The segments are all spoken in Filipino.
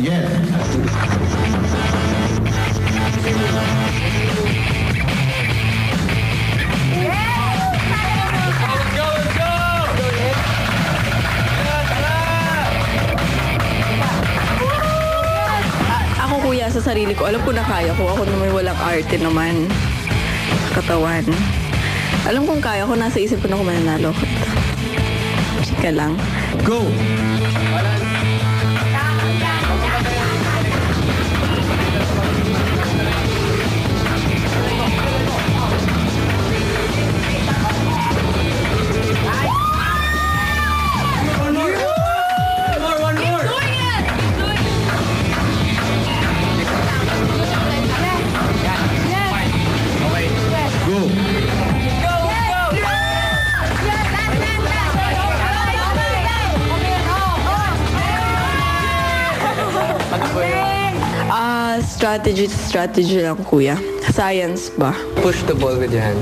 Yes. Ako kuya, sa sarili ko, alam ko na kaya ko. Ako naman walang arte naman sa katawan. Alam kong kaya ko, nasa isip ko na kung mananalo ako ito. Chika lang. Go! Strategy lang kuya. Science ba? Push the ball with your hand.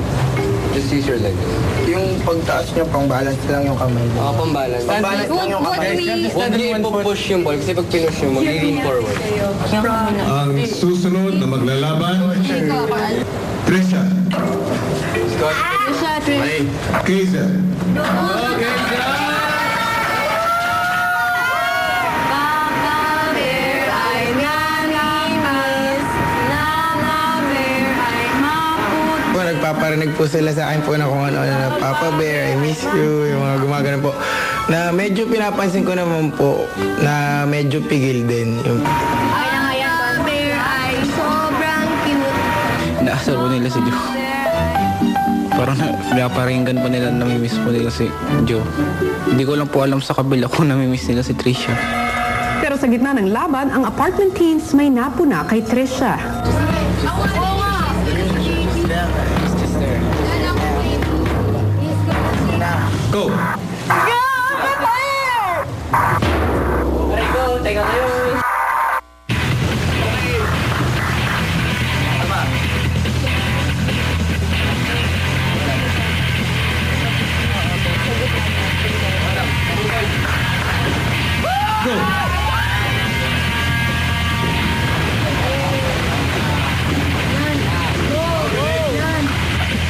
Just use your legs. Yung pagtaas nyo, pang-balance lang yung kamay. Oo, pang-balance. Pang-balance lang yung kamay. Huwag niyo ipupush yung ball kasi pag pinush nyo, mag-lean forward. Ang susunod na maglalaban, Trisha. Scott. Kaiser. Nagpaparinig po sila sa akin po na kung ano na Papa Bear, I miss you, yung mga gumagano po. Na medyo pinapansin ko naman po na medyo pigil din. Yung Papa Bear ay sobrang cute. Naasar po nila si Joe. Parang pinaparinggan po nila, namimiss po nila si Joe. Hindi ko lang po alam sa kabila kung namimiss nila si Trisha. Pero sa gitna ng laban, ang apartment teens may napuna kay Trisha. Go!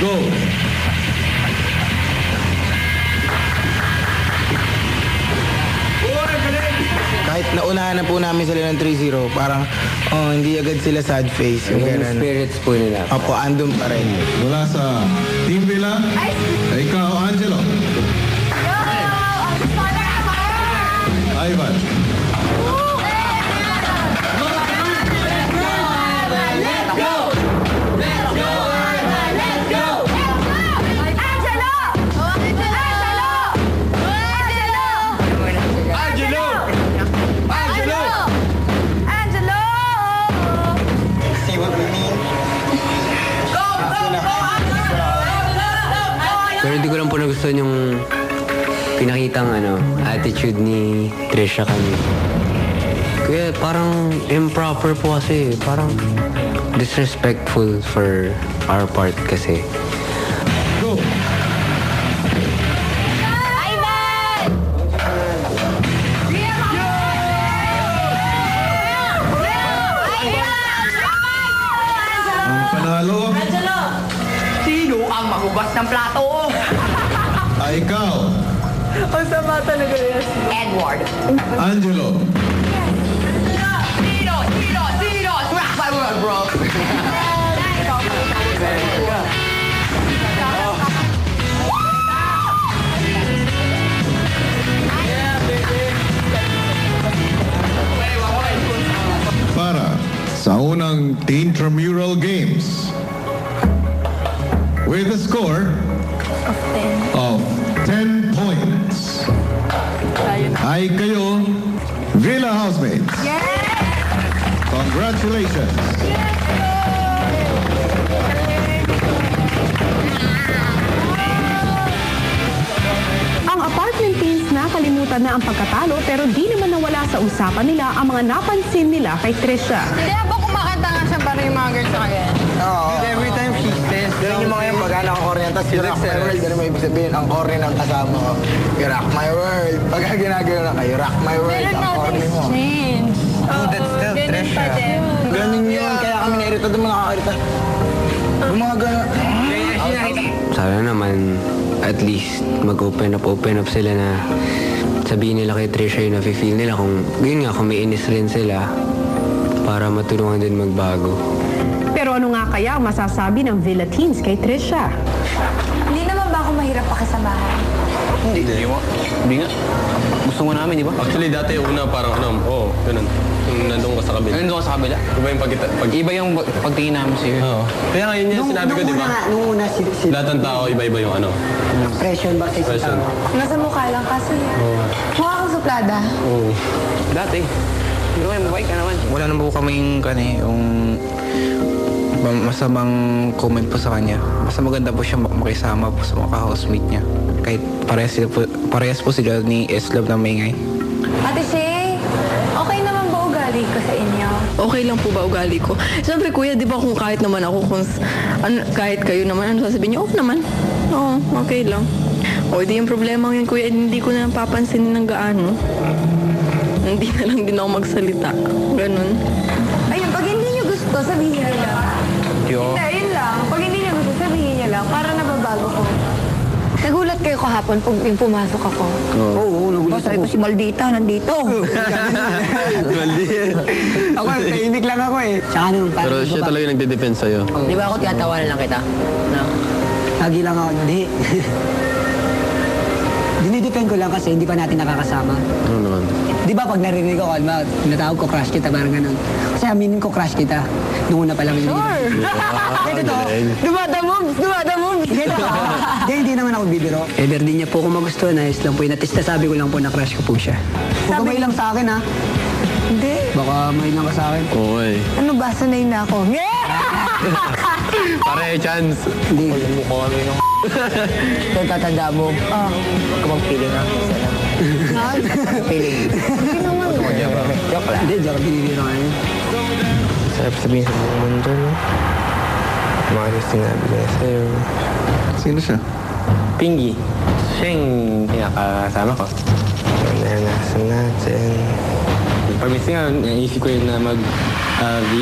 Go! kahit naunahan na po namin sila ng 3-0, parang hindi agad sila sad face. Yung Yung ganun. spirits po nila. Opo, andun pa rin. Mula sa Team Villa, ikaw, Angelo. Ivan. Pero hindi ko lang po nagustuhan yung pinakitang attitude ni Trisha kami. Kaya parang improper po kasi. Parang disrespectful for our part kasi. Go! Ang panalo Sino ang mahugas ng plato? ay ikaw, Ang sama talaga yan. Edward. Angelo. Sino! Rock my world, bro! Para sa unang Intramural Games with a score of 10 points ay kayo Villa Housemates. Congratulations. Ang apartment teens nakalimutan na ang pagkatalo pero di naman nawala sa usapan nila ang mga napansin nila kay Trisha. Hindi ba kumakanta nga siya para yung mga girls sa kanya? Oo. Every time she says, ganun yung mga yung pagkana ang corny. Tapos you rock my world, ganun mo ibig sabihin, ang corny ng kasama ko. You rock my world. Pagka ginagano na kayo, rock my world, Pero ang corny nothing's mo. changed. Oh, that's nakakairita, doon mo nakakairita. Yung mga gano'n. Sana naman, at least, mag-open up sila na sabihin nila kay Trisha yung nafe-feel nila kung, yun nga, kung may inis rin sila para matulungan din magbago. Pero ano nga kaya ang masasabi ng Villa Teens kay Trisha? Hindi naman ba ako mahirap pakisamahan? Hindi nga. Gusto mo namin, di ba? Actually, dati una parang ganun. Yung nandun ka sa kabila. Nandun ka sa kabila? Iba yung Iba yung pagtingin namin sa'yo. Oo. Kaya nga yun yung sinabi ko, di ba? Nung una, Lahat ng tao, iba-iba yung Impression ba sa isang Impression. tao? Nasa mukha lang kasi. Mukha kang suplada. Oo. Dati. Pero ngayon, mabait ka naman. Wala naman po kaming yung masamang comment po sa kanya. Basta maganda po siya makisama po sa mga housemate niya. Kahit parehas po sila ni S-Love na maingay. Ate Shay, okay naman ba ugali ko sa inyo? Okay lang po ba ugali ko? Siyempre kuya, di ba kung kahit naman ako, kahit kayo naman, ano sasabihin niyo? Okay naman. Oo, okay lang. O, di yung problema yun kuya, hindi ko na papansinin ng gaano. Hindi na lang din ako magsalita. Ganun. Ayun, pag hindi niyo gusto, sabihin niyo lang. Hindi, yun lang. Pag hindi niyo gusto, sabihin niyo lang. Para nababago ko. Nagulat kayo kahapon pag yung pumasok ako. Oo, nagulat ako. Si Maldita nandito. Ako, tahimik lang ako eh. Tsaka nung parang... Pero siya talaga nagde-depend sa'yo. Di ba ako tinatawanan lang kita? No? Lagi lang ako, hindi. Dinidepend ko lang kasi hindi pa natin nakakasama. Ano naman? Di ba pag narinig ko, Alma, tinatawag ko crush kita, parang ganun. Kasi aminin ko crush kita. Nung una pa lang. Sure. Ito to. Dumadamog. Hindi naman ako bibiro. Ever din niya po ako magustuhan. Ayos lang po yun. At least nasabi ko lang po na crush ko po siya. Huwag ka may lang sa akin, ha? Hindi. Baka may lang ka sa akin. Oo eh. Ano ba? Sanay na ako. Pare, chance. Hindi. Ito tatanda mo. Kapag feeling ha. Feeling. Joke lang. Hindi, joke. Binibiro nga yun. Sarap sabihin sa buong mundo, no? Mga sinabi niya sa'yo. Sino siya? Pingy. Siya yung pinakasama ko. Naranasan natin. Pag-miss nga, naisip ko yun na mag-VE.